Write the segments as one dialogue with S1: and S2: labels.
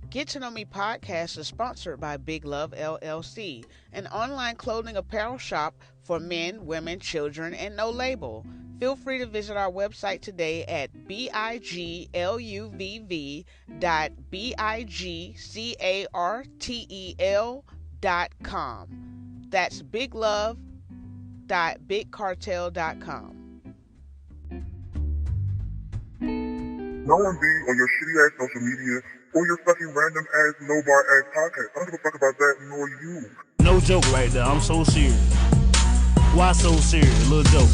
S1: Get to Know Me podcast is sponsored by Big Love LLC, an online clothing apparel shop for men, women, children, and no label. Feel free to visit our website today at bigluv.bigcartel.com. That's biglove.bigcartel.com.
S2: No one be on your shitty ass social media or your fucking random ass no bar ass podcast. I don't give a fuck about that nor you.
S3: No joke right there. I'm so serious. Why so serious? Little joke.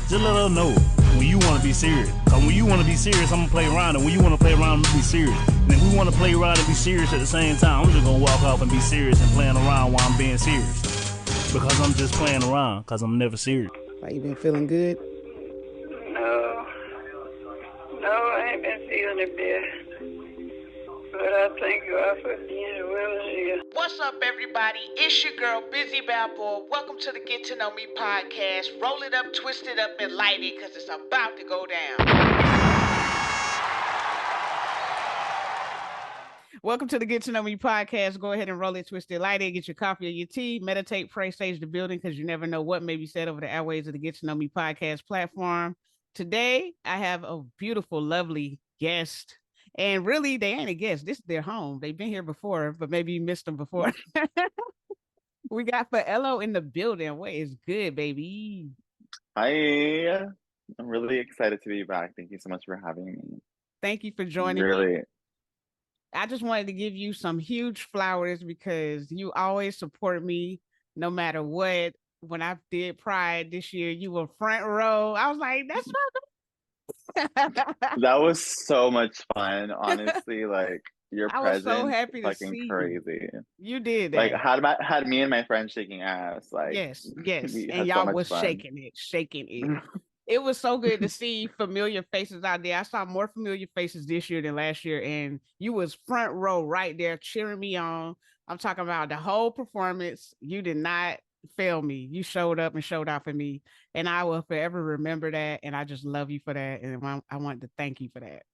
S3: Just let her know when you want to be serious. Cause when you want to be serious, I'm gonna play around, and when you want to play around, I'm gonna be serious. And if we want to play around and be serious at the same time, I'm just gonna walk off and be serious and playing around while I'm being serious. Because I'm just playing around. Cause I'm never serious.
S1: Why, you been feeling good?
S4: No, I ain't been feeling it bad. But I thank God for being as well as you.
S1: What's up, everybody? It's your girl, Bizzy Balboa. Welcome to the Get to Know Me podcast. Roll it up, twist it up, and light it, because it's about to go down. Welcome to the Get to Know Me podcast. Go ahead and roll it, twist it, light it, get your coffee or your tea, meditate, pray, sage the building, because you never know what may be said over the airways of the Get to Know Me podcast platform. Today, I have a beautiful, lovely guest. And really, they ain't a guest. This is their home. They've been here before, but maybe you missed them before. We got Faellow in the building. What is good, baby?
S5: Hi, I'm really excited to be back. Thank you so much for having me.
S1: Thank you for joining me. I just wanted to give you some huge flowers because you always support me no matter what. When I did Pride this year, you were front row. I was like, that's
S5: That was so much fun, honestly. Like your
S1: I was
S5: presence,
S1: so happy to
S5: fucking
S1: see
S5: crazy.
S1: you did that.
S5: Like had me and my friend shaking ass. Like
S1: yes,
S5: we
S1: and
S5: had
S1: y'all
S5: so much
S1: was
S5: fun.
S1: shaking it. It was so good to see familiar faces out there. I saw more familiar faces this year than last year, and you was front row right there cheering me on. I'm talking about the whole performance. You did not fail me. You showed up and showed out for me, and I will forever remember that. And I just love you for that, and I want to thank you for that.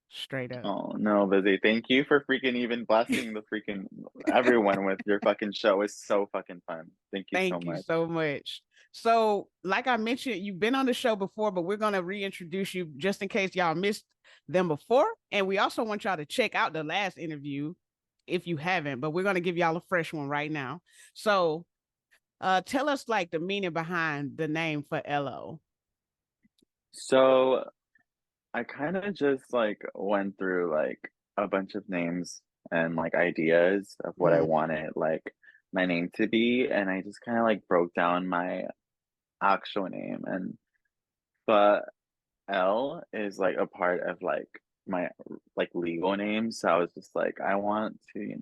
S1: Straight up.
S5: Oh no, Bizzy. Thank you for freaking even blessing the freaking everyone with your fucking show. It's so fucking fun. Thank you so
S1: Thank you
S5: much.
S1: so much. So, like I mentioned, you've been on the show before, but we're going to reintroduce you just in case y'all missed them before. And we also want y'all to check out the last interview if you haven't, but we're going to give y'all a fresh one right now. So, tell us like the meaning behind the name Faellow.
S5: So I kind of just like went through like a bunch of names and like ideas of what I wanted like my name to be, and I just kind of like broke down my actual name, and but L is like a part of like my like legal name, so I was just like I want to,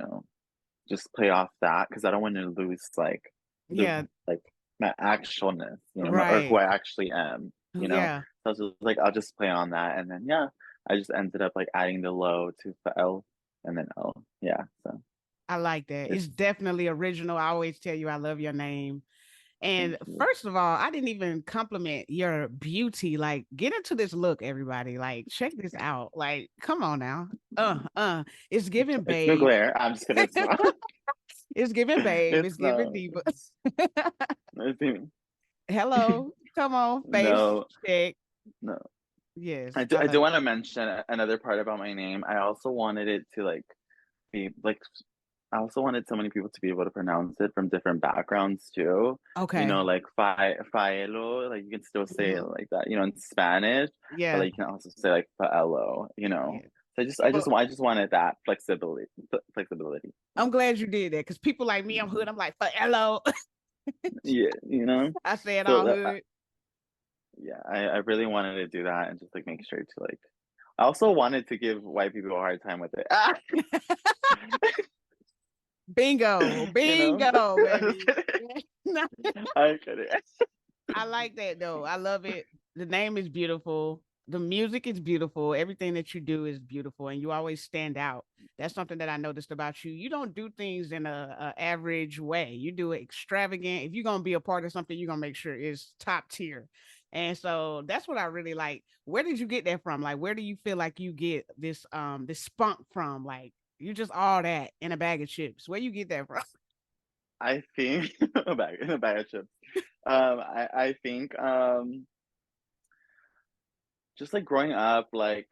S5: just play off that because I don't want to lose like
S1: Yeah,
S5: like my actualness, or who
S1: right.
S5: I.
S1: Yeah,
S5: So I was just like, I'll just play on that, and then yeah, I just ended up like adding the low to the L, and then L. Yeah, so
S1: I like that. It's
S5: it's
S1: definitely original. I always tell you I love your name.
S5: thank
S1: And
S5: you.
S1: first of all, I didn't even compliment your beauty. Like, get into this look, everybody. Like, check this out. Like, come on now. It's giving
S5: It's no
S1: babe.
S5: glare. I'm just kidding. It's not.
S1: It's giving babe. It's
S5: It's
S1: giving
S5: no.
S1: diva.
S5: It's even,
S1: Hello. Come on, face
S5: no,
S1: check.
S5: no.
S1: Yes,
S5: I do.
S1: I
S5: I
S1: love
S5: do
S1: it.
S5: want to mention another part about my name. I also wanted it to like be like. I also wanted so many people to be able to pronounce it from different backgrounds too.
S1: Okay.
S5: Like Faellow, like you can still say it
S1: Mhm.
S5: like that, in Spanish, but
S1: Yeah.
S5: like you can also say like Faellow.
S1: Yeah.
S5: So
S1: Well,
S5: I just wanted that flexibility.
S1: I'm glad you did that because people like me, I'm hood. I'm like, hello.
S5: Yeah,
S1: I say it
S5: So
S1: all hood.
S5: yeah, I really wanted to do that and just like make sure to like. I also wanted to give white people a hard time with it.
S1: Bingo.
S5: You know,
S1: Bingo,
S5: I'm just
S1: baby.
S5: kidding. I'm kidding.
S1: I like that though. I love it. The name is beautiful. The music is beautiful. Everything that you do is beautiful, and you always stand out. That's something that I noticed about you. You don't do things in a average way. You do it extravagant. If you're gonna be a part of something, you're gonna make sure it's top tier. And so that's what I really like. Where did you get that from? Like, where do you feel like you get this spunk from? Like, you just all that in a bag of chips. Where you get that from?
S5: I think a bag of chips. I think just like growing up, like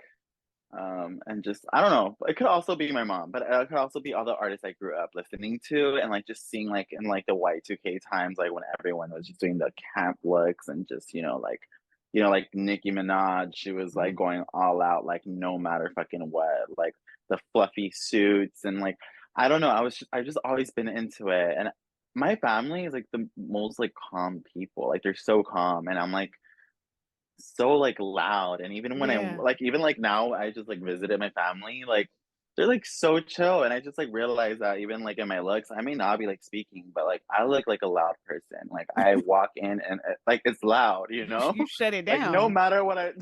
S5: and just I don't know. It could also be my mom, but it could also be all the artists I grew up listening to, and like just seeing like in like the Y2K times, like when everyone was just doing the camp looks and just like Nicki Minaj, she was like
S1: Mhm.
S5: going all out, like no matter fucking what, like the fluffy suits and like I don't know. I've just always been into it, and my family is like the most like calm people. Like they're so calm, and I'm like so like loud. And even when I
S1: Yeah.
S5: like even like now I just like visited my family, like they're like so chill. And I just like realized that even like in my looks, I may not be like speaking, but like I look like a loud person. Like I walk in and like it's loud, you know?
S1: You shut it
S5: Like no
S1: down.
S5: matter what I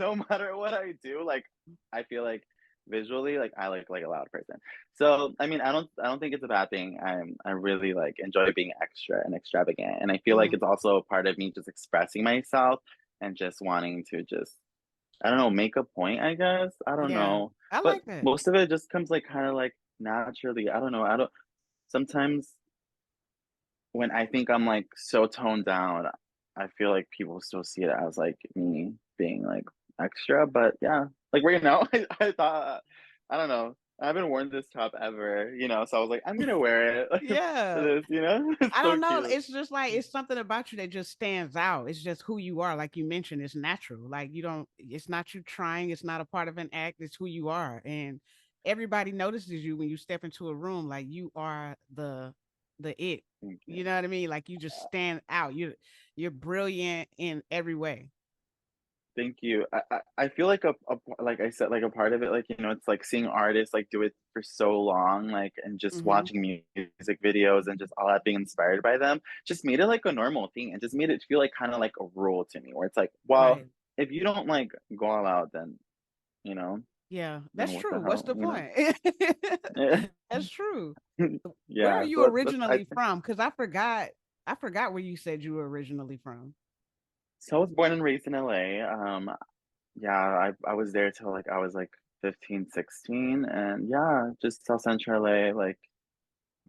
S5: do, like I feel like visually like I look like a loud person. So I mean I don't think it's a bad thing. I really like enjoy being extra and extravagant. And I feel like
S1: Mhm.
S5: it's also a part of me just expressing myself and just wanting to just I don't know, make a point, I guess. I don't
S1: Yeah.
S5: know.
S1: I
S5: But
S1: like that.
S5: most of it just comes like kind of like naturally. I don't know. I don't sometimes when I think I'm like so toned down, I feel like people still see it as like me being like extra. But yeah, like right now, I thought I don't know. I haven't worn this top ever, so I was like, I'm gonna wear it for
S1: Yeah.
S5: this. It's
S1: I
S5: so
S1: don't know.
S5: cute.
S1: It's just like it's something about you that just stands out. It's just who you are. Like you mentioned, it's natural. Like you don't, it's not you trying, it's not a part of an act, it's who you are. And everybody notices you when you step into a room. Like you are the it.
S5: Thank you.
S1: You know what I mean? Like you just stand out. You're brilliant in every way.
S5: Thank you. I feel like like I said, like a part of it, like it's like seeing artists like do it for so long, like and just
S1: Hmm.
S5: watching music videos and just all that being inspired by them, just made it like a normal thing and just made it feel like kind of like a rule to me, where it's like, well,
S1: Right.
S5: if you don't like go all out, then you know,
S1: Yeah,
S5: then
S1: that's
S5: what the
S1: true. What's the
S5: hell.
S1: point? That's true. Where are
S5: Yeah.
S1: you
S5: So that's I
S1: originally from? Because I forgot where you said you were originally from.
S5: so I was born and raised in LA. Yeah, I was there till like I was like 15, 16, and yeah, just South Central LA, like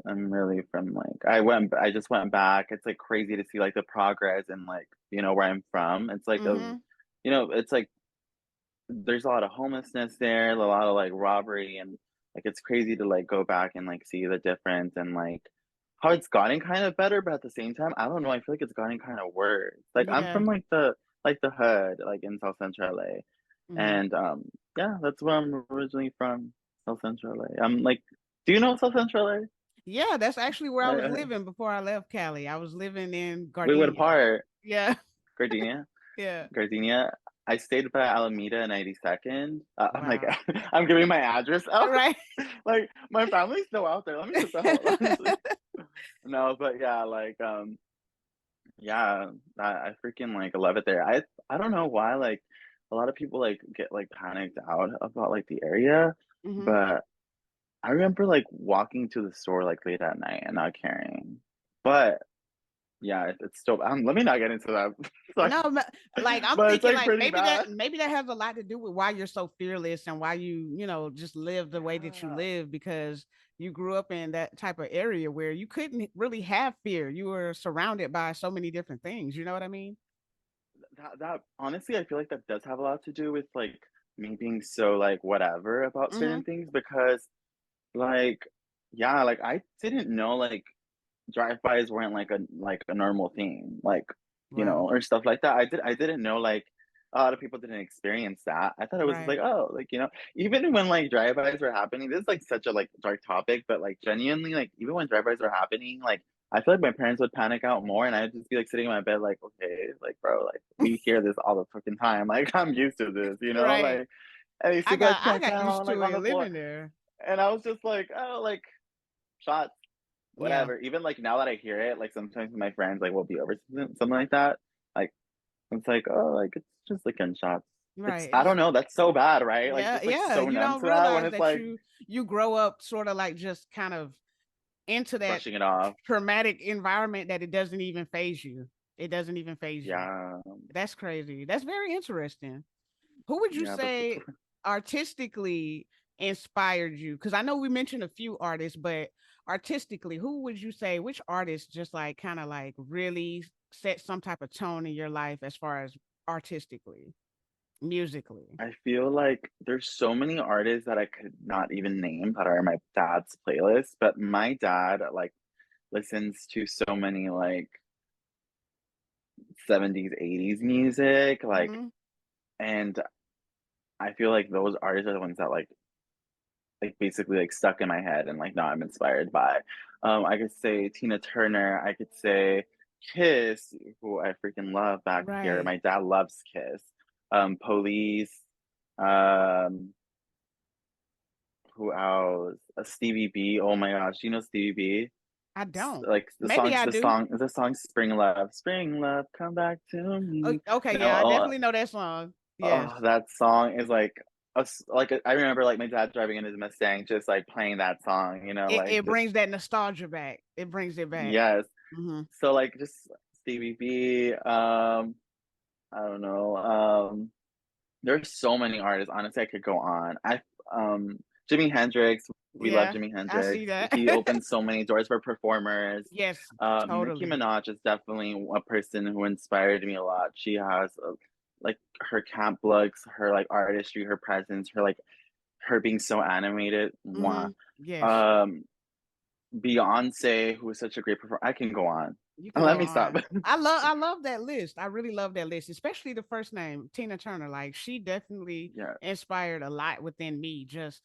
S5: I'm really from like I just went back. It's like crazy to see like the progress and like where I'm from. It's like
S1: Mm-hmm.
S5: it's like there's a lot of homelessness there, a lot of like robbery and like it's crazy to like go back and like see the difference and like how it's gotten kind of better, but at the same time, I don't know, I feel like it's gotten kind of worse. Like I'm
S1: Yeah.
S5: from like the hood, like in South Central LA.
S1: Mm-hmm.
S5: And yeah, that's where I'm originally from, South Central LA. I'm like, do you know South Central LA?
S1: Yeah, that's actually where I was living before I left Cali. I was living in
S5: Wait, what
S1: Gardenia.
S5: part?
S1: Yeah.
S5: Gardenia?
S1: Yeah.
S5: Gardenia. I stayed by Alameda and 92nd. I'm like,
S1: Wow.
S5: I'm giving my address out.
S1: Right.
S5: Like, my family's still out there. Let me just tell. No, but yeah, like, yeah, I freaking like love it there. I don't know why, like, a lot of people like get like panicked out about like the area,
S1: Hmm.
S5: but I remember like walking to the store like late at night and not caring. But yeah, it's still. Let me not get into that. Sorry,
S1: No, like I'm
S5: but it's
S1: thinking
S5: like
S1: like
S5: pretty bad.
S1: maybe that has a lot to do with why you're so fearless and why you just live the way that you
S5: Yeah,
S1: live because you grew up in that type of area where you couldn't really have fear. You were surrounded by so many different things. You know what I mean?
S5: that honestly, I feel like that does have a lot to do with like me being so like whatever about
S1: Hmm.
S5: certain things because like yeah, like I didn't know like drive-bys weren't like a normal thing, like
S1: Wow.
S5: or stuff like that. I didn't know like a lot of people didn't experience that. I thought it was just
S1: Right.
S5: like oh like even when like drive-bys were happening. This is like such a like dark topic, but like genuinely like even when drive-bys were happening, like I feel like my parents would panic out more, and I'd just be like sitting in my bed like okay like bro like we hear this all the fucking time. Like I'm used to this,
S1: Right.
S5: like and I used to get
S1: I
S5: checked
S1: got used
S5: out like
S1: to
S5: on
S1: it
S5: the floor,
S1: living there.
S5: and I was just like oh like shots
S1: Yeah.
S5: whatever. Even like now that I hear it, like sometimes my friends like will be over something like that. Like it's like, oh, like it's just like gunshots. It's
S1: Right.
S5: I don't
S1: It's
S5: know, that's so bad, right? Like
S1: yeah,
S5: just like
S1: yeah.
S5: so
S1: You
S5: numb
S1: don't
S5: to that when
S1: realize
S5: it's
S1: that
S5: like
S1: you grow up sort of like just kind of into that
S5: brushing it off.
S1: traumatic environment that it doesn't even phase you. It doesn't even phase you.
S5: Yeah.
S1: That's crazy. That's very interesting. Who would you
S5: Yeah, but
S1: say artistically inspired you? Because I know we mentioned a few artists, but artistically, who would you say, which artist just like kind of like really set some type of tone in your life as far as artistically, musically?
S5: I feel like there's so many artists that I could not even name that are in my dad's playlist, but my dad like listens to so many like 70s, 80s music, like,
S1: Hmm.
S5: and I feel like those artists are the ones that like basically like stuck in my head and like now I'm inspired by. I could say Tina Turner, I could say Kiss, who I freaking love back here.
S1: Right.
S5: My dad loves Kiss. Police, um, who else? Stevie B. Oh my gosh, you know Stevie B?
S1: I don't.
S5: Like
S1: Maybe I do.
S5: the song Spring Love, come back to me.
S1: Okay,
S5: You
S1: yeah, I
S5: know,
S1: definitely know that song. Yes.
S5: oh, that song is like I remember like my dad driving in his Mustang, just like playing that song. You know, like
S1: It
S5: just
S1: brings that nostalgia back. It brings it back.
S5: yes.
S1: Hmm.
S5: So like just Stevie B. I don't know. There's so many artists. Honestly, I could go on. Jimi Hendrix. We love
S1: Yeah,
S5: Jimi
S1: I see
S5: Hendrix.
S1: that.
S5: He opened so many doors for performers.
S1: Yes,
S5: Nicki
S1: totally.
S5: Minaj is definitely a person who inspired me a lot. She has like her camp looks, her like artistry, her presence, her like her being so animated.
S1: Hmm.
S5: Mwah.
S1: Yes,
S5: Um, Beyonce, who is such a great performer. I can go on.
S1: you could
S5: Let
S1: go
S5: me stop.
S1: on. I love that list. I really love that list, especially the first name, Tina Turner. Like she definitely
S5: Yeah.
S1: inspired a lot within me. Just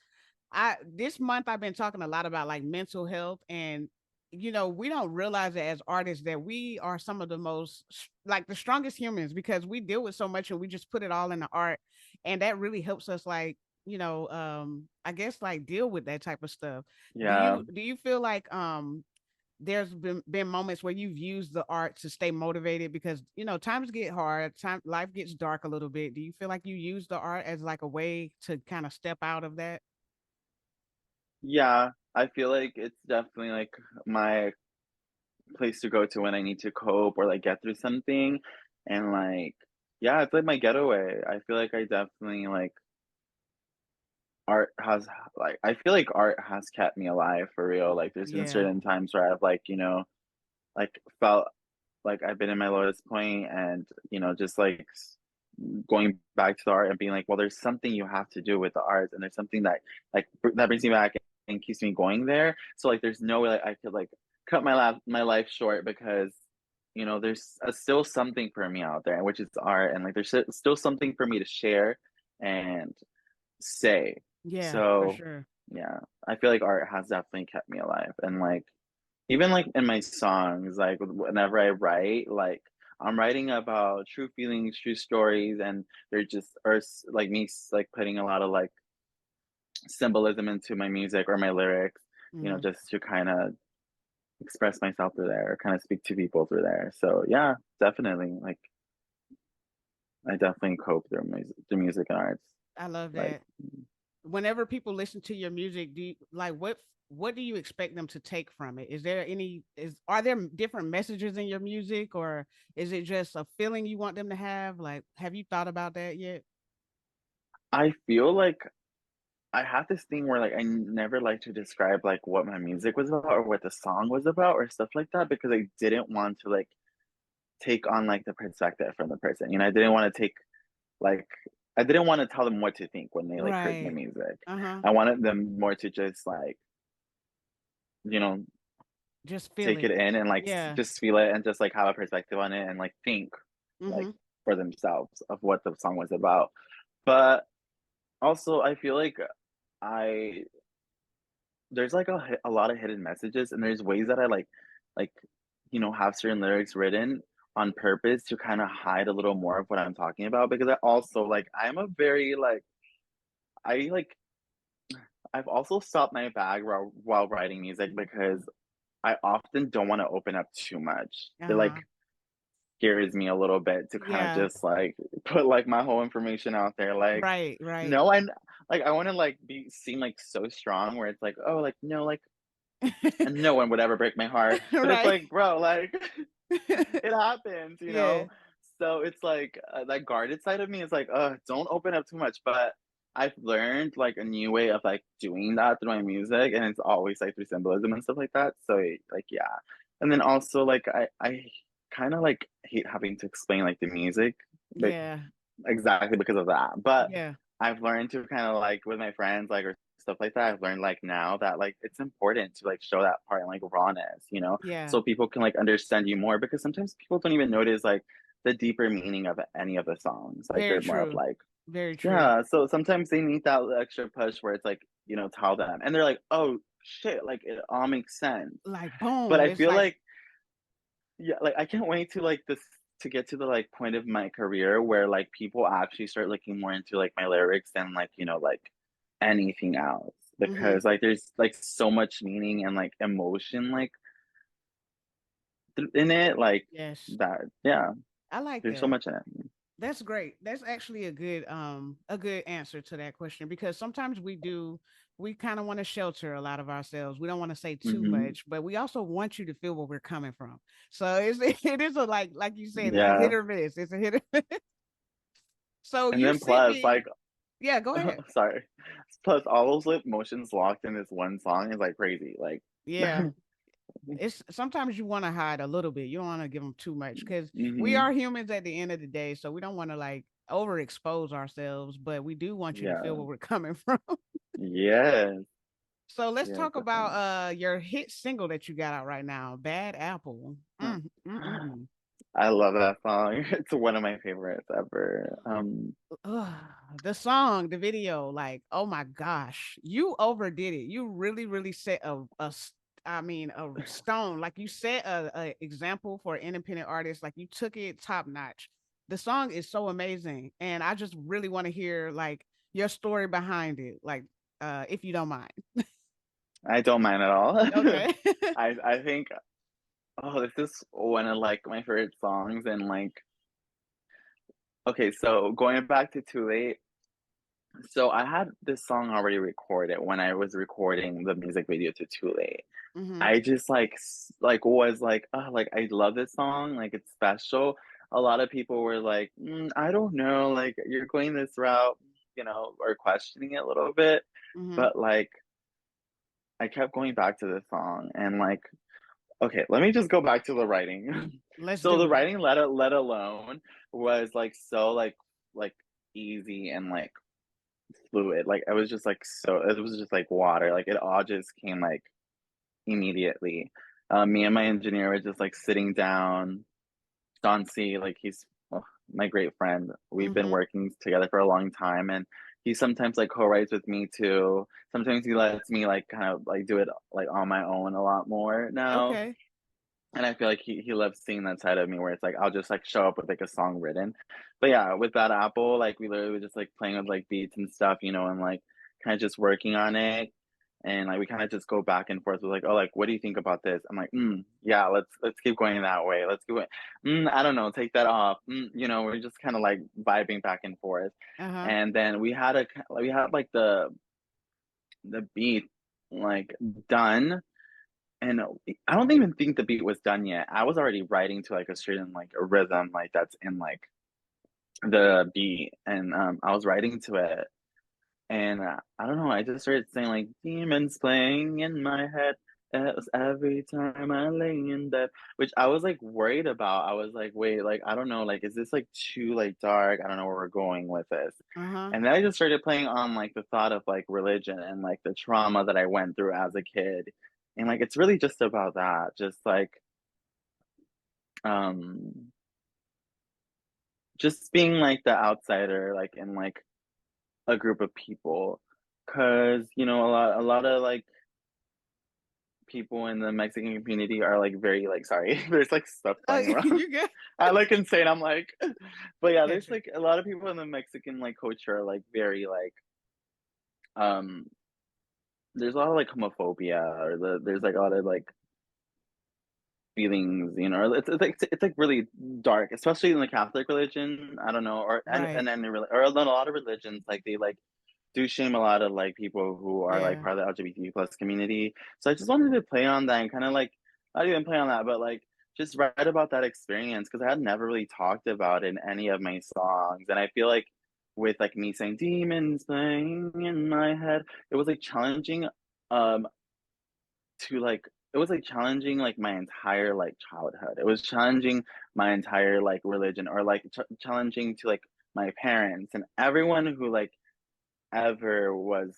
S1: I this month I've been talking a lot about like mental health, and we don't realize it as artists that we are some of the most like the strongest humans because we deal with so much and we just put it all in the art, and that really helps us like I guess like deal with that type of stuff. do
S5: Yeah.
S1: you do you feel like there's been moments where you've used the art to stay motivated because times get hard, life gets dark a little bit. Do you feel like you use the art as like a way to kind of step out of that?
S5: Yeah. I feel like it's definitely like my place to go to when I need to cope or like get through something. And like, yeah, it's like my getaway. I feel like I definitely like art has like I feel like art has kept me alive for real. Like there's been
S1: Yeah.
S5: certain times where I've like, like felt like I've been in my lowest point and, just like going back to the art and being like, well, there's something you have to do with the art and there's something that like that brings me back and keeps me going there. So like there's no way like I could like cut my life short because there's still something for me out there, which is art, and like there's still something for me to share and say.
S1: Yeah, for
S5: So
S1: sure.
S5: yeah, I feel like art has definitely kept me alive. And like even like in my songs, like whenever I write, like I'm writing about true feelings, true stories, and they're just or like me like putting a lot of like symbolism into my music or my lyrics,
S1: Mhm.
S5: just to kind of express myself through there or kind of speak to people through there. So yeah, definitely. Like I definitely cope through music and arts.
S1: I love
S5: Like
S1: that. Whenever people listen to your music, do you like what do you expect them to take from it? Is there any is are there different messages in your music, or is it just a feeling you want them to have? Like, have you thought about that yet?
S5: I feel like I have this thing where like I never like to describe like what my music was about or what the song was about or stuff like that because I didn't want to like take on like the perspective from the person. I didn't want to take like I didn't want to tell them what to think when they like heard my
S1: Right.
S5: music.
S1: Uh-huh.
S5: I wanted them more to just like, you know,
S1: Just feel
S5: take it
S1: it.
S5: in and like
S1: Yeah.
S5: just feel it and just like have a perspective on it and like think like
S1: Mm-hmm.
S5: for themselves of what the song was about. But also I feel like I there's like a lot of hidden messages and there's ways that I like have certain lyrics written on purpose to kind of hide a little more of what I'm talking about because I also like I'm a very like I like I've also stopped my bag while writing music because I often don't want to open up too much. It like
S1: Uh-huh.
S5: scares me a little bit to kind of
S1: Yeah.
S5: just like put like my whole information out there. Like,
S1: Right, right.
S5: no, I want to like be seem like so strong where it's like, oh, like no, like and no one would ever break my heart. But it's
S1: Right.
S5: like, bro, like It happens, you
S1: Yeah.
S5: know? So it's like that guarded side of me is like, don't open up too much. But I've learned like a new way of like doing that through my music, and it's always like through symbolism and stuff like that. So like yeah. And then also like I kind of like hate having to explain like the music, but
S1: Yeah.
S5: exactly because of that. But
S1: Yeah.
S5: I've learned to kind of like with my friends, like or stuff like that. I've learned like now that like it's important to like show that part and like rawness, you know,
S1: Yeah.
S5: so people can like understand you more because sometimes people don't even notice like the deeper meaning of any of the songs. Like
S1: Very
S5: they're more of
S1: true.
S5: like,
S1: Very true.
S5: yeah. So sometimes they need that extra push where it's like, you know, tell them and they're like, oh shit, like it all makes sense.
S1: Like
S5: But
S1: boom.
S5: I
S1: It's
S5: feel
S1: like
S5: like yeah, like I can't wait to like this to get to the like point of my career where like people actually start looking more into like my lyrics than like, you know, like anything else.
S1: mm-hmm.
S5: Because like there's like so much meaning and like emotion like in it, like
S1: Yes.
S5: that yeah,
S1: I like
S5: there's so
S1: that.
S5: much in it.
S1: That's great. That's actually a good answer to that question because sometimes we kind of want to shelter a lot of ourselves. We don't want to say too
S5: Hmm.
S1: much, but we also want you to feel where we're coming from. So it's it is a like you said, it's a
S5: Yeah.
S1: hit or miss. It's a hit or miss. So
S5: And
S1: you
S5: then
S1: sent
S5: plus
S1: me,
S5: like
S1: yeah, go ahead.
S5: sorry. Plus all those lip motions locked in this one song is like crazy. Like
S1: Yeah. It's sometimes you want to hide a little bit. You don't want to give them too much because we
S5: hmm.
S1: are humans at the end of the day. So we don't want to like overexpose ourselves, but we do want you to feel
S5: Yeah.
S1: where we're coming from.
S5: Yes.
S1: So let's
S5: Yes,
S1: talk about
S5: definitely.
S1: your hit single that you got out right now, Bad Apple.
S5: I love that song. It's one of my favorites ever.
S1: Ugh, the song, the video, like, oh my gosh, you overdid it. You really, really set I mean, a stone. Like you set a example for an independent artist. Like you took it top notch. The song is so amazing, and I just really want to hear like your story behind it, like, if you don't mind.
S5: I don't mind at all.
S1: Okay.
S5: I think oh, this is one of like my favorite songs and like okay, so going back to Too Late, so I had this song already recorded when I was recording the music video to Too Late.
S1: hmm
S5: I just like like was like, oh, like I love this song, like it's special. A lot of people were like, I don't know, like you're going this route, you know, or questioning it a little bit.
S1: hmm
S5: But like I kept going back to this song and like okay, let me just go back to the writing.
S1: Let's
S5: So the
S1: do it.
S5: writing let alone was like so like easy and like fluid. Like it was just like so it was just like water. Like it all just came like immediately. Me and my engineer were just like sitting down. Don C, like he's my great friend. We've been
S1: hmm
S5: working together for a long time, and he sometimes like co-writes with me too. Sometimes he lets me like kind of like do it like on my own a lot more now.
S1: Okay.
S5: And I feel like he loves seeing that side of me where it's like I'll just like show up with like a song written. But yeah, with that Apple, like we literally were just like playing with like beats and stuff, you know, and like kind of just working on it. And like we kind of just go back and forth with like, oh, like what do you think about this? I'm like, yeah, let's keep going that way. Let's go. I don't know, take that off. You know, we're just kind of like vibing back and forth.
S1: Uh huh.
S5: And then we had like the beat like done and I don't even think the beat was done yet. I was already writing to like a certain like a rhythm like that's in like the beat, and I was writing to it, and I don't know. I just started saying like demons playing in my head. It was every time I lay in bed, which I was like worried about. I was like, wait, like I don't know, like is this like too like dark? I don't know where we're going with this.
S1: Uh huh.
S5: And then I just started playing on like the thought of like religion and like the trauma that I went through as a kid. And like it's really just about that. Just like um just being like the outsider like in like a group of people. Cause you know a lot of like people in the Mexican community are like very like sorry, there's like stuff
S1: Oh,
S5: flying around.
S1: you good?
S5: I like insane. I'm like but yeah,
S1: Catch
S5: there's
S1: it.
S5: like a lot of people in the Mexican like culture are like very like um there's a lot of like homophobia or there's like a lot of like feelings, you know, it's like really dark, especially in the Catholic religion. I don't know, or
S1: Right.
S5: and then or a lot of religions, like they like do shame a lot of like people who are like
S1: Yeah.
S5: part of the LGBT plus community. So I just wanted to play on that and kind of like not even play on that, but like just write about that experience because I had never really talked about it in any of my songs. And I feel like with like me saying demons playing in my head, it was like challenging um to like it was like challenging like my entire like childhood. It was challenging my entire like religion or like challenging to like my parents and everyone who like ever was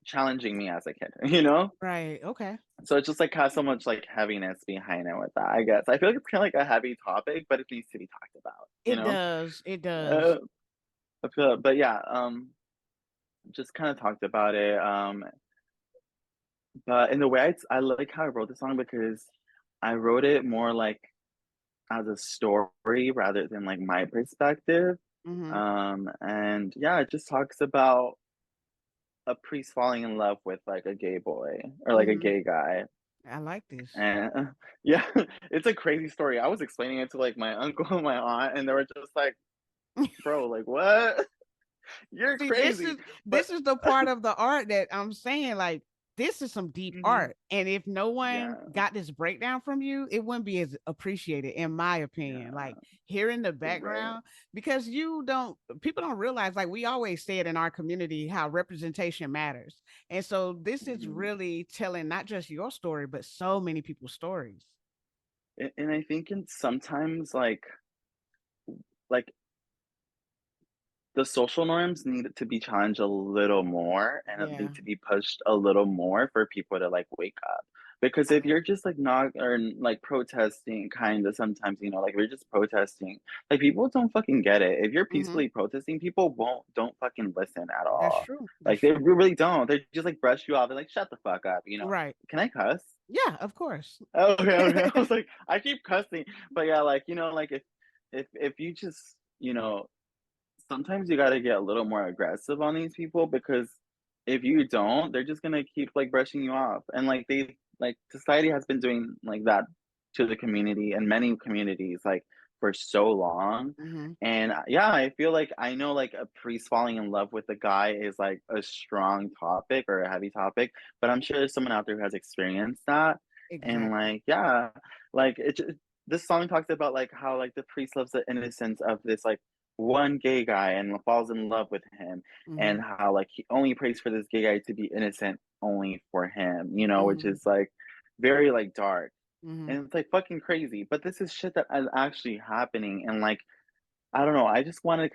S5: challenging me as a kid, you know?
S1: Right. Okay.
S5: So it just like has so much like heaviness behind it with that, I guess. I feel like it's kind of like a heavy topic, but it needs to be talked about, you
S1: It
S5: know?
S1: does. It does.
S5: Uh, I feel, but yeah, just kind of talked about it. But in the way I like how I wrote the song because I wrote it more like as a story rather than like my perspective.
S1: Mm-hmm.
S5: And yeah, it just talks about a priest falling in love with like a gay boy or like a
S1: Mm-hmm.
S5: gay guy.
S1: I like this.
S5: And yeah, it's a crazy story. I was explaining it to like my uncle and my aunt, and they were just like, "Bro, like what? You're
S1: See, this
S5: crazy."
S1: is
S5: But
S1: this is the part of the art that I'm saying, like, this is some deep
S5: mhm,
S1: art. And if no one
S5: yeah,
S1: got this breakdown from you, it wouldn't be as appreciated, in my opinion.
S5: yeah,
S1: Like hearing the
S5: right.
S1: background, because people don't realize, like we always say it in our community, how representation matters. And so this is
S5: Mhm.
S1: really telling not just your story, but so many people's stories.
S5: And I think in sometimes like the social norms need to be challenged a little more and it
S1: Yeah.
S5: need to be pushed a little more for people to like wake up. Because if
S1: Right.
S5: you're just like not or like protesting kind of sometimes, like if you're just protesting, like people don't fucking get it. If you're
S1: Mm-hmm.
S5: peacefully protesting, people don't fucking listen at
S1: That's
S5: all.
S1: true. That's
S5: Like they
S1: true.
S5: really don't. They just like brush you off and like shut the fuck up.
S1: Right.
S5: Can I cuss?
S1: Yeah, of course.
S5: Okay, okay. I was like, I keep cussing. But yeah, like, like if you just, sometimes you gotta get a little more aggressive on these people because if you don't, they're just gonna keep like brushing you off. And like society has been doing like that to the community and many communities like for so long.
S1: Mm-hmm.
S5: And yeah, I feel like I know like a priest falling in love with a guy is like a strong topic or a heavy topic, but I'm sure there's someone out there who has experienced that. And
S1: Exactly.
S5: like, yeah, like this song talks about like how like the priest loves the innocence of this like one gay guy and falls in love with him
S1: Mm-hmm.
S5: and how like he only prays for this gay guy to be innocent only for him, which
S1: Mm-hmm.
S5: is like very like dark
S1: Mm-hmm.
S5: and it's like fucking crazy. But this is shit that is actually happening and like I don't know, I just want to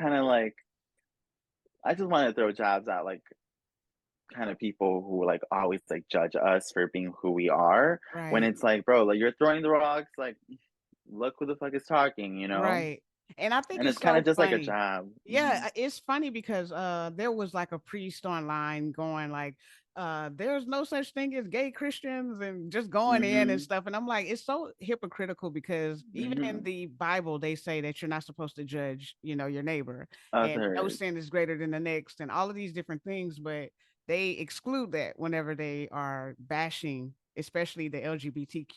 S5: throw jabs at like kind of people who like always like judge us for being who we are when
S1: Right.
S5: it's like bro, like you're throwing the rocks, like look who the fuck is talking.
S1: Right. And I think
S5: And
S1: it's
S5: it's kind
S1: so
S5: of just like a
S1: funny.
S5: jab.
S1: Yeah, it's funny because there was like a priest online going like there's no such thing as gay Christians and just going in and
S5: Mhm.
S1: stuff. And I'm like, it's so hypocritical because even in
S5: Mhm.
S1: the Bible they say that you're not supposed to judge, your neighbor, and no
S5: Others.
S1: sin is greater than the next and all of these different things, but they exclude that whenever they are bashing, especially the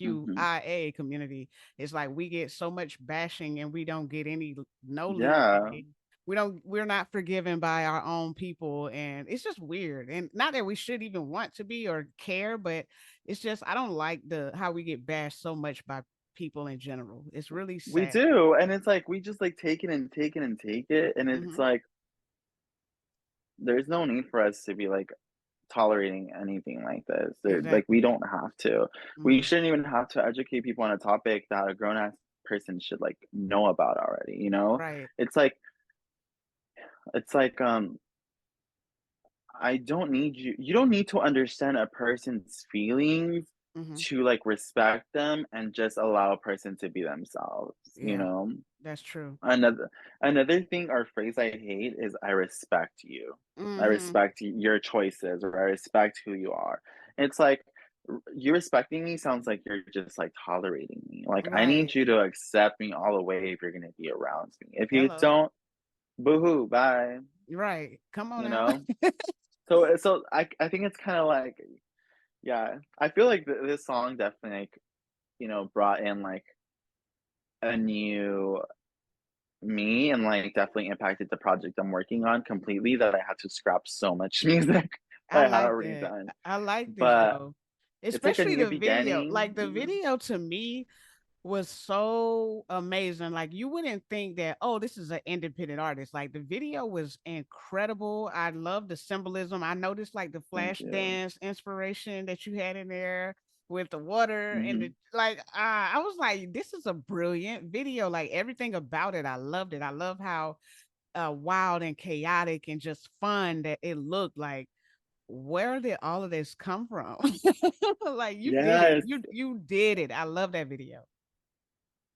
S5: Mhm.
S1: LGBTQIA community. It's like we get so much bashing and we don't get any no
S5: Yeah.
S1: leeway. We're not forgiven by our own people, and it's just weird. And not that we should even want to be or care, but it's just I don't like the how we get bashed so much by people in general. It's really
S5: We
S1: sad.
S5: do. And it's like we just like take it and take it and take it. And it's
S1: Hmm.
S5: like there's no need for us to be like tolerating anything like this. Like we
S1: Exactly.
S5: don't have to. We
S1: Hmm.
S5: shouldn't even have to educate people on a topic that a grown ass person should like know about already.
S1: Right.
S5: It's like it's like I don't need you don't need to understand a person's feelings
S1: Hmm.
S5: to like respect them and just allow a person to be themselves, you
S1: Yeah,
S5: know?
S1: that's true.
S5: Another thing or phrase I hate is I respect you. I
S1: Hmm.
S5: respect your choices or I respect who you are. It's like you respecting me sounds like you're just like tolerating me. Like I need
S1: Right.
S5: you to accept me all the way if you're gonna be around me. If you
S1: Hello.
S5: don't, boo-hoo, bye.
S1: Right. Come on
S5: You
S1: now.
S5: know? So I think it's kind of like yeah, I feel like this song definitely like brought in like a new me and like definitely impacted the project I'm working on completely that I had to scrap so much music
S1: I
S5: that I had
S1: like
S5: already
S1: that.
S5: done.
S1: I like this
S5: But
S1: though.
S5: It's like a
S1: Especially
S5: new
S1: the video.
S5: beginning.
S1: Like the video to me was so amazing. Like you wouldn't think that, oh, this is an independent artist. Like the video was incredible. I love the symbolism. I noticed like the
S5: Thank
S1: flash
S5: you.
S1: dance inspiration that you had in there with the water and the
S5: Hmm.
S1: like. I was like, this is a brilliant video. Like everything about it, I loved it. I love how wild and chaotic and just fun that it looked. Like where did all of this come from? Like you did it.
S5: Yes,
S1: You did it. I love that video.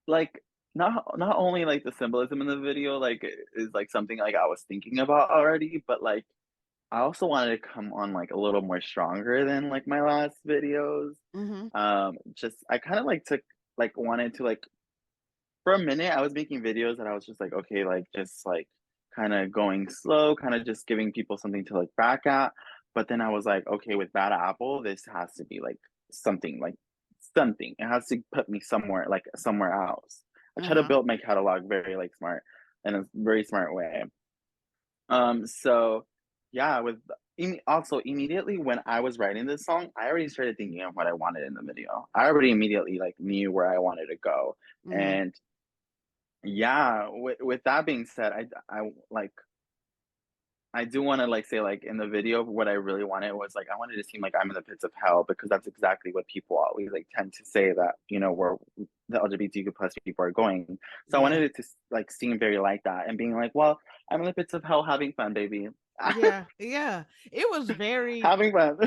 S5: like not only like the symbolism in the video like is like something like I was thinking about already, but like I also wanted to come on like a little more stronger than like my last videos.
S1: Mm-hmm.
S5: Just I kind of like took like wanted to like for a minute I was making videos that I was just like okay like just like kind of going slow, kind of just giving people something to look back at. But then I was like, okay, with Bad Apple, this has to be something like something. It has to put me somewhere like somewhere else. I try to
S1: Uh-huh.
S5: build my catalog very like smart in a very smart way. So yeah, with also immediately when I was writing this song, I already started thinking of what I wanted in the video. I already immediately like knew where I wanted to go.
S1: Mm-hmm.
S5: And yeah, with that being said, I like I do want to like say like in the video what I really wanted was like I wanted to seem like I'm in the pits of hell because that's exactly what people always like tend to say that you know where the LGBTQ plus people are going. So I
S1: Yeah.
S5: wanted it to like seem very like that and being like, well, I'm in the pits of hell having fun, baby,
S1: Yeah. Yeah. It was very
S5: having fun,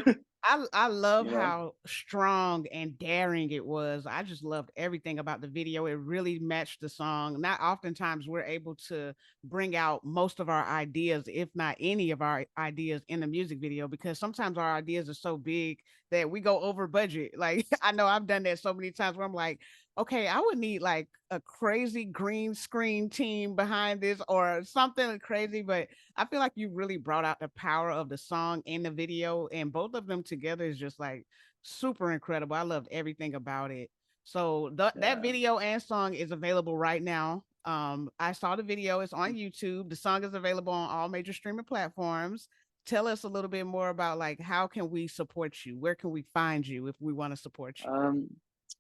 S1: I love
S5: you know.
S1: how strong and daring it was. I just loved everything about the video. It really matched the song. Not oftentimes we're able to bring out most of our ideas, if not any of our ideas in the music video, because sometimes our ideas are so big that we go over budget. Like I know I've done that so many times where I'm like, okay, I would need like a crazy green screen team behind this or something crazy, but I feel like you really brought out the power of the song in the video, and both of them together is just like super incredible. I loved everything about it. So that
S5: Yeah.
S1: video and song is available right now. I saw the video, it's on YouTube. The song is available on all major streaming platforms. Tell us a little bit more about like how can we support you? Where can we find you if we want to support you?
S5: Um,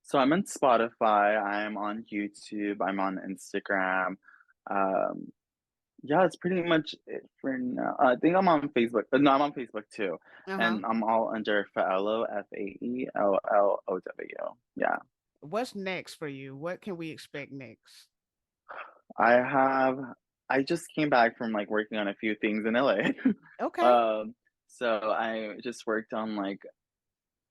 S5: so I'm on Spotify, I'm on YouTube, I'm on Instagram. Um, Yeah, it's pretty much it for now. I think I'm on Facebook. No, I'm on Facebook too,
S1: Uh-huh.
S5: and I'm all under Faellow, Faellow. Yeah,
S1: What's next for you? What can we expect next?
S5: I have. I just came back from like working on a few things in LA.
S1: Okay.
S5: um, so I just worked on like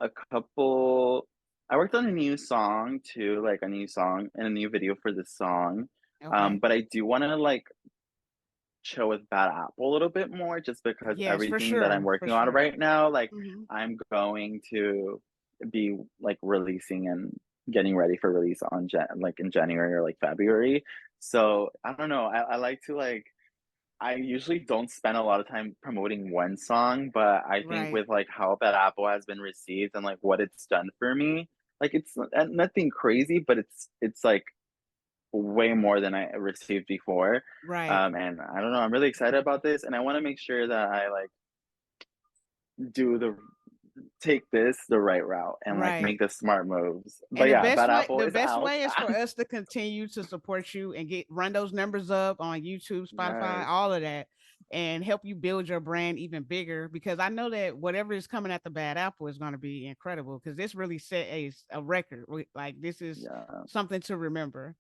S5: a couple. I worked on a new song too, like a new song and a new video for this song.
S1: Okay.
S5: But I do want to like chill with Bad Apple a little bit more just because
S1: Yes, for
S5: everything that I'm
S1: sure. For
S5: working on
S1: sure.
S5: right now, like
S1: Mhm.
S5: I'm going to be like releasing and getting ready for release on like in January or like February. So I don't know. I like to like I usually don't spend a lot of time promoting one song, but I think
S1: Right.
S5: with like how Bad Apple has been received and like what it's done for me, like it's nothing crazy, but it's like way more than I received before.
S1: Right.
S5: And I don't know, I'm really excited about this, and I want to make sure that I like do the take this the right route and like
S1: Right.
S5: make the smart moves. But
S1: And
S5: yeah, Bad Apple
S1: the
S5: is
S1: best
S5: out.
S1: way is for us to continue to support you and get run those numbers up on YouTube, Spotify,
S5: Yes,
S1: all of that, and help you build your brand even bigger. Because I know that whatever is coming at the Bad Apple is going to be incredible. Because this really set a record. Like this is
S5: yeah.
S1: something to remember.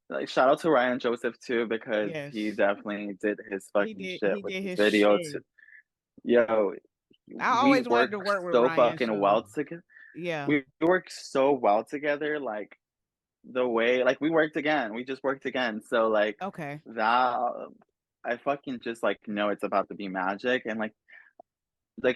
S5: Like shout out to Ryan Joseph too because he
S1: Yes,
S5: definitely did his fucking shit
S1: he
S5: with
S1: did
S5: this
S1: his
S5: video. To
S1: shit.
S5: yo,
S1: I
S5: we
S1: always wanted
S5: work
S1: to work with
S5: so
S1: Ryan,
S5: fucking
S1: so
S5: well together.
S1: yeah.
S5: We work so well together. Like the way like we worked again. We just worked again. So like
S1: Okay.
S5: that I fucking just like know it's about to be magic and like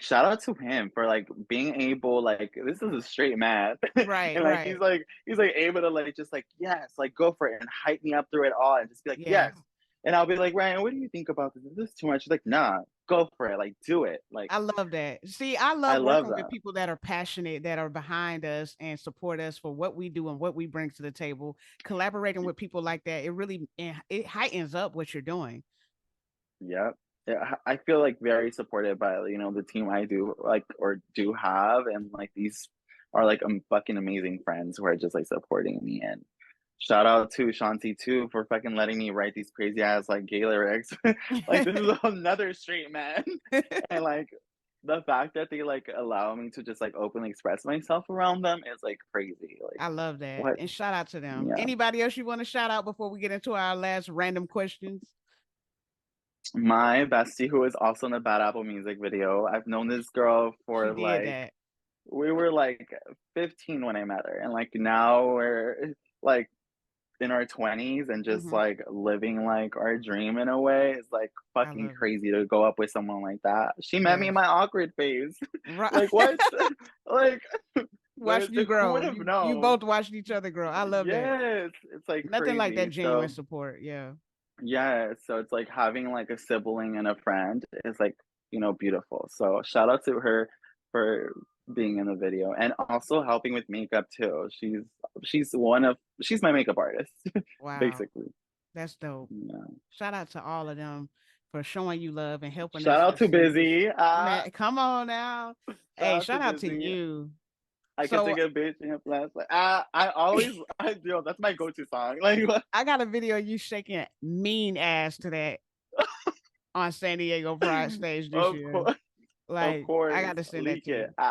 S5: shout out to him for like being able like this is a straight man
S1: Right.
S5: and like
S1: Right.
S5: he's like able to like just like yes like go for it and hype me up through it all and just be like
S1: Yes.
S5: yes and I'll be like Ryan what do you think about this is this too much he's like nah go for it like do it like
S1: I love that. See, I
S5: I
S1: love
S5: love
S1: working with
S5: that.
S1: people that are passionate, that are behind us and support us for what we do and what we bring to the table. Collaborating with people like that, it really it heightens up what you're doing.
S5: Yep. Yeah, I feel like very supported by you know the team I do like or do have and like these are like fucking amazing friends who are just like supporting me. And shout out to Shanti too for fucking letting me write these crazy ass like gay lyrics. Like this is another straight man. And like the fact that they like allow me to just like openly express myself around them is like crazy. Like
S1: I love that.
S5: what?
S1: And shout out to them.
S5: Yeah.
S1: Anybody else you want to shout out before we get into our last random questions?
S5: My bestie, who is also in the Bad Apple music video, I've known this girl
S1: She
S5: for
S1: did
S5: like,
S1: that.
S5: we were like 15 when I met her, and like now we're like in our 20s and just like living like our dream in a way. It's like
S1: I
S5: fucking
S1: love it.
S5: crazy to go up with someone like that. She met me in
S1: Yes.
S5: my awkward phase.
S1: Right.
S5: Like what? Like
S1: Watched you
S5: who
S1: grow.
S5: would have
S1: You
S5: known?
S1: both watched each other grow. I love that.
S5: Yes, it's like
S1: Nothing like that
S5: crazy.
S1: genuine
S5: So
S1: support. Yeah.
S5: yeah, so it's like having like a sibling and a friend is like, beautiful. So shout out to her for being in the video and also helping with makeup too. She's my makeup artist,
S1: Wow.
S5: basically.
S1: That's dope.
S5: Yeah.
S1: Shout out to all of them for showing you love and helping
S5: Shout
S1: us
S5: out to
S1: achieve this.
S5: Busy.
S1: Man, come on now.
S5: Shout
S1: Hey,
S5: out to
S1: shout out to
S5: Busy.
S1: you.
S5: I can
S1: So
S5: take a bitch in a flash. Like that's my go-to song. Like
S1: I got a video of you shaking mean ass to that on San Diego Pride stage this
S5: of
S1: year.
S5: course, of
S1: Like, I
S5: course,
S1: got to send that
S5: leak
S1: to
S5: it.
S1: you.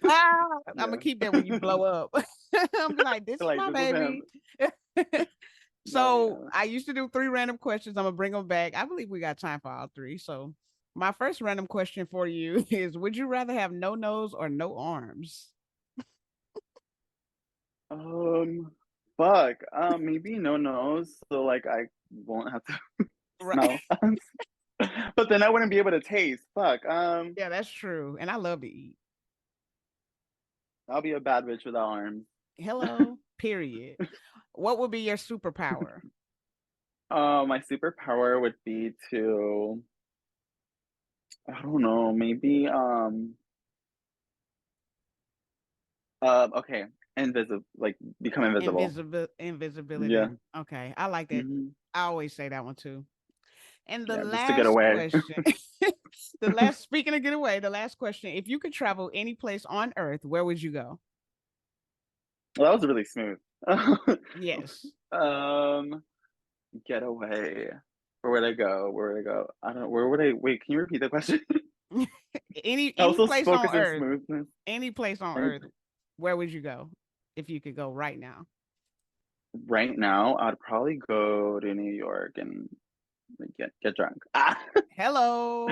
S1: I'm gonna
S5: Yeah.
S1: keep that when you blow up. I'm be like, this is
S5: Like
S1: my
S5: this is him.
S1: baby.
S5: No,
S1: So
S5: yeah.
S1: I used to do 3 random questions. I'm gonna bring them back. I believe we got time for all 3. So my first random question for you is: would you rather have no nose or no arms?
S5: Fuck. Maybe no nose, so like I won't have to
S1: Right.
S5: smell. But then I wouldn't be able to taste. Fuck.
S1: Yeah, that's true. And I love to eat.
S5: I'll be a bad bitch without arms.
S1: Hello. Period. What would be your superpower?
S5: My superpower would be to, I don't know, maybe okay, invisible, like become invisible.
S1: Invisibility.
S5: Yeah.
S1: Okay, I like that.
S5: Hmm.
S1: I always say that one too. And the
S5: Yeah, just to get
S1: last
S5: away.
S1: question, speaking of get away, the last question: if you could travel any place on Earth, where would you go?
S5: Well, that was really smooth.
S1: Yes.
S5: Um, get away. Where would I go? Where would I go? I don't know. Where would I? Wait, can you repeat the question?
S1: any
S5: I was
S1: any
S5: so
S1: place on
S5: focused on
S1: Earth,
S5: smoothness.
S1: any place on
S5: Any
S1: Earth, where would you go if you could go right now?
S5: right now, I'd probably go to New York and like, get drunk.
S1: Hello.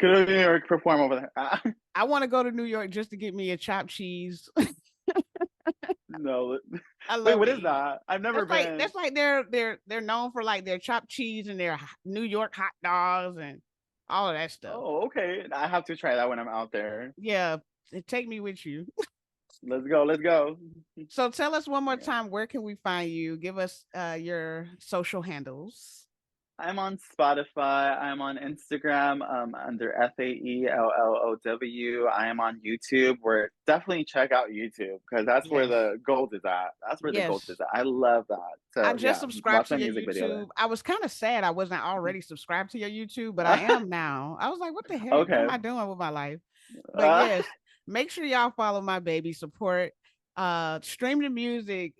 S5: Go to New York, perform over there.
S1: I want to go to New York just to get me a chopped cheese.
S5: No.
S1: I
S5: Wait,
S1: love
S5: what
S1: to
S5: is
S1: eat.
S5: that? I've never been.
S1: That's like they're known for like their chopped cheese and their New York hot dogs and all of that stuff.
S5: Oh, okay. I have to try that when I'm out there.
S1: Yeah, take me with you.
S5: Let's go. Let's go.
S1: So tell us one more
S5: Yeah.
S1: time, where can we find you? Give us your social handles.
S5: I'm on Spotify. I'm on Instagram under FAELLOW. I am on YouTube. Where definitely check out YouTube because that's where
S1: Yes.
S5: the gold is at. That's where the gold is
S1: Yes.
S5: at. I love that.
S1: I
S5: So
S1: just
S5: yeah,
S1: subscribed
S5: watch
S1: to
S5: my
S1: your
S5: music video
S1: YouTube.
S5: there.
S1: I was kind of sad I wasn't already subscribed to your YouTube, but I am now. I was like, what the heck? What
S5: Okay.
S1: am I doing with my life? But yes, make sure y'all follow my baby, support, stream the music,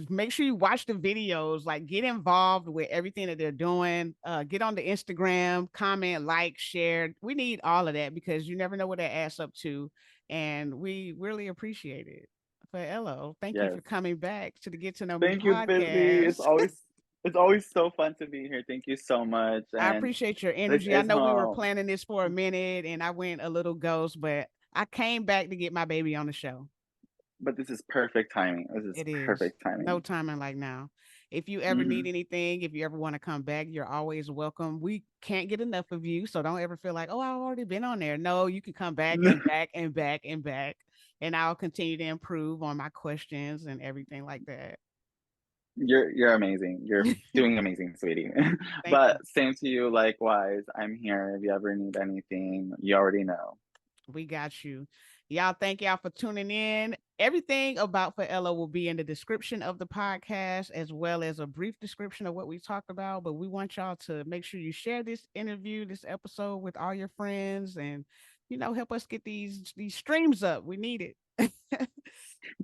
S1: make sure you watch the videos, like get involved with everything that they're doing. Get on the Instagram, comment, like, share. We need all of that because you never know what that adds up to. And we really appreciate it. Faellow, thank you
S5: Yes.
S1: for coming back to the Get to Know Me
S5: Thank you, Busy.
S1: podcast.
S5: It's always so fun to be here. Thank you so much.
S1: I
S5: And
S1: appreciate your
S5: this
S1: energy. I
S5: is
S1: know we were
S5: home.
S1: planning this for a minute and I went a little ghost, but I came back to get my baby on the show.
S5: But this is perfect timing. This is
S1: It is
S5: perfect
S1: no
S5: timing.
S1: timing like now. If you ever
S5: Hmm.
S1: need anything, if you ever want to come back, you're always welcome. We can't get enough of you, so don't ever feel like, oh, I've already been on there. No, you can come back and back and back and back, and I'll continue to improve on my questions and everything like that.
S5: You're amazing. You're doing amazing, sweetie.
S1: Thank you.
S5: But same to you, likewise. I'm here if you ever need anything. You already know.
S1: We got you. Y'all, thank y'all for tuning in. Everything about Faellow will be in the description of the podcast, as well as a brief description of what we talked about. But we want y'all to make sure you share this interview, this episode with all your friends and help us get these streams up. We need it.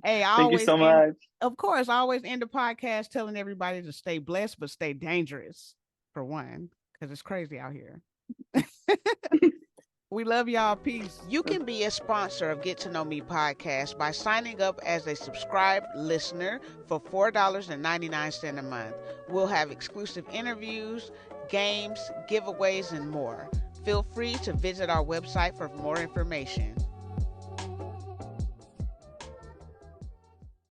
S1: Hey, I
S5: Thank you
S1: always
S5: so
S1: end,
S5: much.
S1: of course, I always end the podcast telling everybody to stay blessed, but stay dangerous for one, because it's crazy out here. We love y'all. Peace. You can be a sponsor of Get to Know Me podcast by signing up as a subscribed listener for $4.99 a month. We'll have exclusive interviews, games, giveaways, and more. Feel free to visit our website for more information.